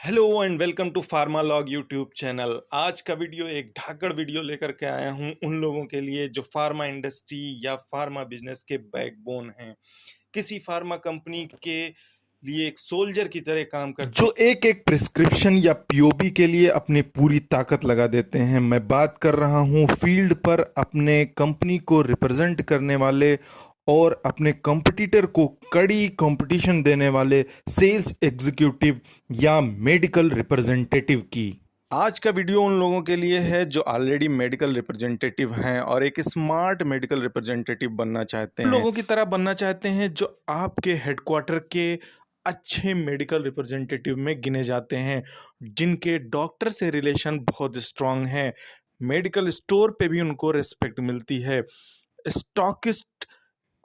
Hello and welcome to pharma log YouTube channel. आज का video एक धाकड़ वीडियो लेकर के आया हूं उन लोगों के लिए जो फार्मा इंडस्ट्री या फार्मा बिजनेस के बैकबोन हैं। किसी फार्मा कंपनी के लिए एक सोल्जर की तरह काम करते जो एक एक प्रिस्क्रिप्शन या पीओबी के लिए अपनी पूरी ताकत लगा देते हैं। मैं बात कर रहा हूं फील्ड पर अपने कंपनी को रिप्रेजेंट करने वाले और अपने कंपटीटर को कड़ी कंपटीशन देने वाले सेल्स एग्जीक्यूटिव या मेडिकल रिप्रेजेंटेटिव की। आज का वीडियो उन लोगों के लिए है जो ऑलरेडी मेडिकल रिप्रेजेंटेटिव हैं और एक स्मार्ट मेडिकल रिप्रेजेंटेटिव बनना चाहते हैं, उन लोगों की तरह बनना चाहते हैं जो आपके हेडक्वार्टर के अच्छे मेडिकल रिप्रेजेंटेटिव में गिने जाते हैं, जिनके डॉक्टर से रिलेशन बहुत स्ट्रांग है, मेडिकल स्टोर पे भी उनको रिस्पेक्ट मिलती है, स्टॉकिस्ट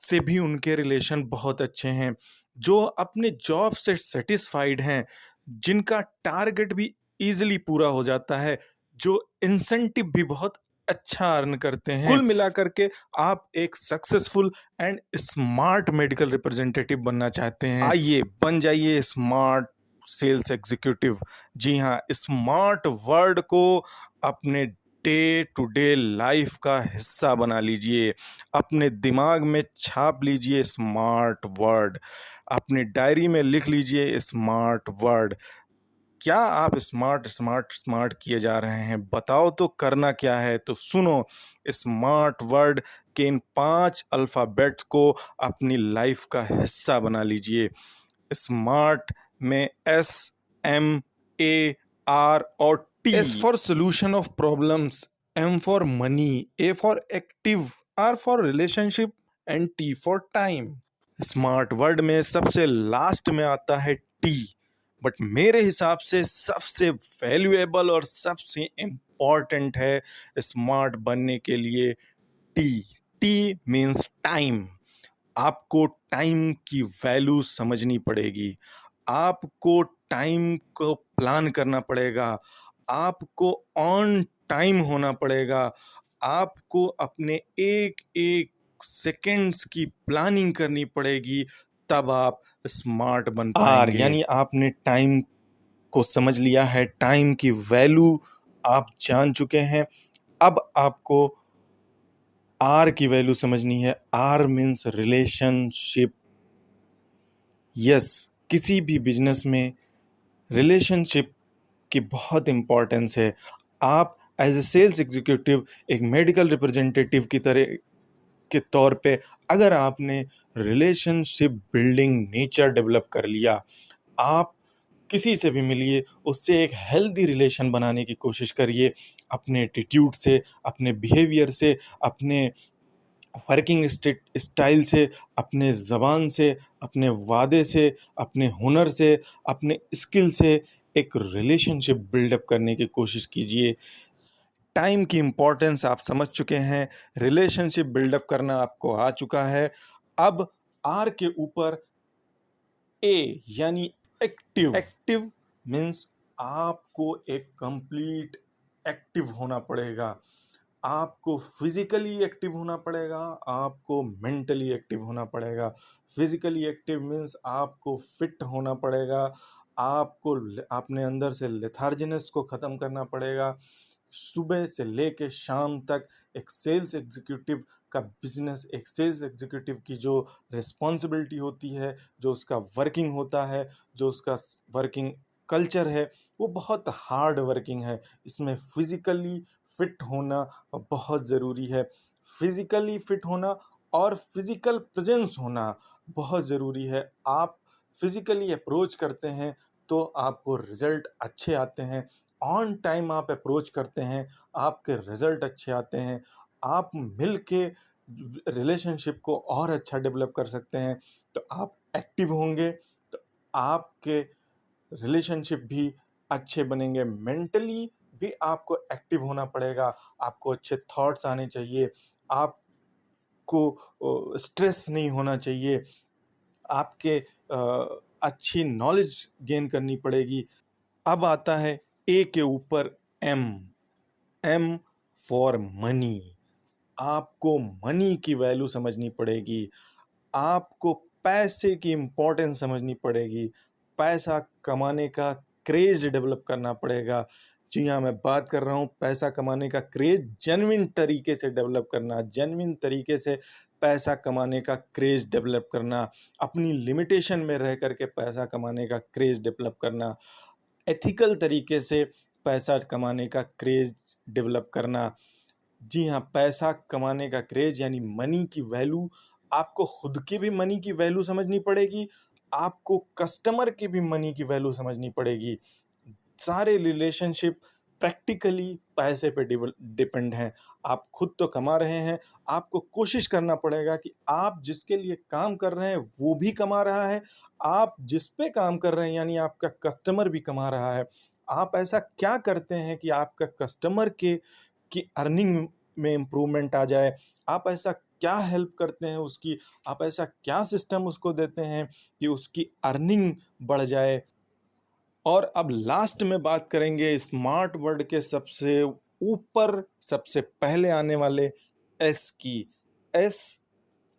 से भी उनके रिलेशन बहुत अच्छे हैं, जो अपने जॉब से सेटिस्फाइड हैं, जिनका टारगेट भी इजीली पूरा हो जाता है, जो इंसेंटिव भी बहुत अच्छा अर्न करते हैं। कुल मिलाकर के आप एक successful and smart medical representative बनना चाहते हैं, आइए बन जाइए स्मार्ट सेल्स एग्जीक्यूटिव। जी हाँ, स्मार्ट वर्ड को अपने डे टू डे लाइफ का हिस्सा बना लीजिए, अपने दिमाग में छाप लीजिए स्मार्ट वर्ड, अपनी डायरी में लिख लीजिए स्मार्ट वर्ड। क्या आप स्मार्ट स्मार्ट स्मार्ट किए जा रहे हैं? बताओ तो करना क्या है? तो सुनो, स्मार्ट वर्ड के इन 5 अल्फ़ाबेट्स को अपनी लाइफ का हिस्सा बना लीजिए। स्मार्ट में एस, एम, ए, आर और T. S for solution of problems, M for money, A for active, R for relationship and T for time. Smart word में सबसे लास्ट में आता है टी, बट मेरे हिसाब से सबसे वैल्यूएबल और सबसे इम्पॉर्टेंट है स्मार्ट बनने के लिए टी। T means time. आपको टाइम की वैल्यू समझनी पड़ेगी, आपको टाइम को प्लान करना पड़ेगा, आपको ऑन टाइम होना पड़ेगा, आपको अपने एक एक सेकेंड्स की प्लानिंग करनी पड़ेगी, तब आप स्मार्ट बन पाएंगे। यानी आपने टाइम को समझ लिया है, टाइम की वैल्यू आप जान चुके हैं। अब आपको आर की वैल्यू समझनी है। Are means relationship. यस, किसी भी बिजनेस में रिलेशनशिप की बहुत इंपॉर्टेंस है। आप एज ए सेल्स एग्जीक्यूटिव एक मेडिकल रिप्रेजेंटेटिव की तरह के तौर पे अगर आपने रिलेशनशिप बिल्डिंग नेचर डेवलप कर लिया, आप किसी से भी मिलिए, उससे एक हेल्दी रिलेशन बनाने की कोशिश करिए, अपने एटीट्यूड से, अपने बिहेवियर से, अपने वर्किंग स्टाइल से, अपने ज़बान से, अपने वादे से, अपने हुनर से, अपने स्किल से एक रिलेशनशिप बिल्डअप करने की कोशिश कीजिए। टाइम की इम्पोर्टेंस आप समझ चुके हैं, रिलेशनशिप बिल्डअप करना आपको आ चुका है। अब आर के ऊपर ए यानी एक्टिव। एक्टिव मीन्स आपको एक कंप्लीट एक्टिव होना पड़ेगा, आपको फिजिकली एक्टिव होना पड़ेगा, आपको मेंटली एक्टिव होना पड़ेगा। फिजिकली एक्टिव मीन्स आपको फिट होना पड़ेगा, आपको अपने अंदर से लेथार्जिनेस को ख़त्म करना पड़ेगा। सुबह से लेके शाम तक एक सेल्स एग्जीक्यूटिव का बिजनेस, एक सेल्स एग्जीक्यूटिव की जो रिस्पॉन्सिबिलिटी होती है, जो उसका वर्किंग होता है, जो उसका वर्किंग कल्चर है, वो बहुत हार्ड वर्किंग है। इसमें फिज़िकली फिट होना बहुत ज़रूरी है। फिज़िकली फिट होना और फिज़िकल प्रेजेंस होना बहुत ज़रूरी है। आप फिज़िकली अप्रोच करते हैं तो आपको रिज़ल्ट अच्छे आते हैं, ऑन टाइम आप अप्रोच करते हैं, आपके रिज़ल्ट अच्छे आते हैं, आप मिल के रिलेशनशिप को और अच्छा डेवलप कर सकते हैं। तो आप एक्टिव होंगे तो आपके रिलेशनशिप भी अच्छे बनेंगे। मेंटली भी आपको एक्टिव होना पड़ेगा, आपको अच्छे थॉट्स आने चाहिए, आपको स्ट्रेस नहीं होना चाहिए, आपके अच्छी नॉलेज गेन करनी पड़ेगी। अब आता है ए के ऊपर एम। M for money. आपको मनी की वैल्यू समझनी पड़ेगी, आपको पैसे की इम्पोर्टेंस समझनी पड़ेगी, पैसा कमाने का क्रेज़ डेवलप करना पड़ेगा। जी हाँ, मैं बात कर रहा हूँ पैसा कमाने का क्रेज़ जेन्युइन तरीके से डेवलप करना, जेन्युइन तरीके से पैसा कमाने का क्रेज़ डेवलप करना, अपनी लिमिटेशन में रह कर के पैसा कमाने का क्रेज़ डेवलप करना, एथिकल तरीके से पैसा कमाने का क्रेज़ डेवलप करना। जी हाँ, पैसा कमाने का क्रेज़ यानी मनी की वैल्यू, आपको खुद की भी मनी की वैल्यू समझनी पड़ेगी, आपको कस्टमर की भी मनी की वैल्यू समझनी पड़ेगी। सारे रिलेशनशिप प्रैक्टिकली पैसे पे डिपेंड हैं। आप खुद तो कमा रहे हैं, आपको कोशिश करना पड़ेगा कि आप जिसके लिए काम कर रहे हैं, वो भी कमा रहा है, आप जिस पे काम कर रहे हैं यानी आपका कस्टमर भी कमा रहा है। आप ऐसा क्या करते हैं कि आपका कस्टमर के की अर्निंग में इम्प्रूवमेंट आ जाए? आप ऐसा क्या हेल्प करते हैं उसकी? आप ऐसा क्या सिस्टम उसको देते हैं कि उसकी अर्निंग बढ़ जाए? और अब लास्ट में बात करेंगे स्मार्ट वर्ड के सबसे ऊपर, सबसे पहले आने वाले एस की। S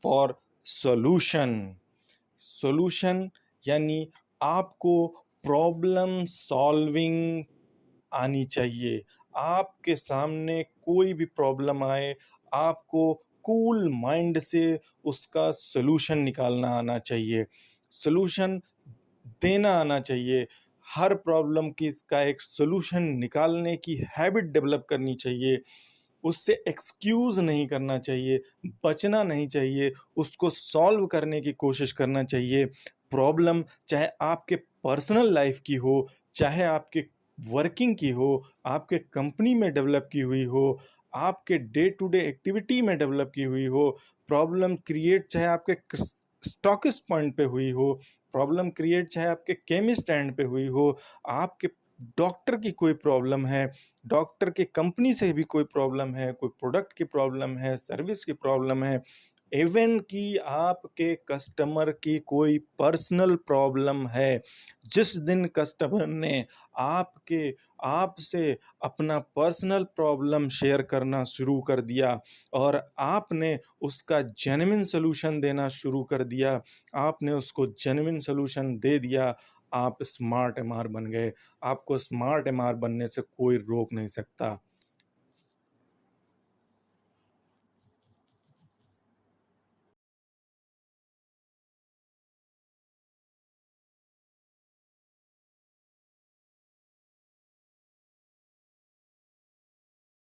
for solution. सॉल्यूशन यानी आपको प्रॉब्लम सॉल्विंग आनी चाहिए। आपके सामने कोई भी प्रॉब्लम आए, आपको कूल माइंड से उसका सॉल्यूशन निकालना आना चाहिए। सॉल्यूशन देना आना चाहिए। हर प्रॉब्लम की इसका एक सॉल्यूशन निकालने की हैबिट डेवलप करनी चाहिए। उससे एक्सक्यूज़ नहीं करना चाहिए, बचना नहीं चाहिए, उसको सॉल्व करने की कोशिश करना चाहिए। प्रॉब्लम चाहे आपके पर्सनल लाइफ़ की हो, चाहे आपके वर्किंग की हो, आपके कंपनी में डेवलप की हुई हो, आपके डे टू डे एक्टिविटी में डेवलप की हुई हो, प्रॉब्लम क्रिएट चाहे आपके स्टॉकिस्ट पॉइंट पे हुई हो, प्रॉब्लम क्रिएट चाहे आपके केमिस्ट एंड पे हुई हो, आपके डॉक्टर की कोई प्रॉब्लम है, डॉक्टर की कंपनी से भी कोई प्रॉब्लम है, कोई प्रोडक्ट की प्रॉब्लम है, सर्विस की प्रॉब्लम है, इवन कि आपके कस्टमर की कोई पर्सनल प्रॉब्लम है। जिस दिन कस्टमर ने आपके आपसे अपना पर्सनल प्रॉब्लम शेयर करना शुरू कर दिया और आपने उसका जेन्युइन सॉल्यूशन देना शुरू कर दिया, आपने उसको जेन्युइन सॉल्यूशन दे दिया, आप स्मार्ट एमआर बन गए। आपको स्मार्ट एमआर बनने से कोई रोक नहीं सकता।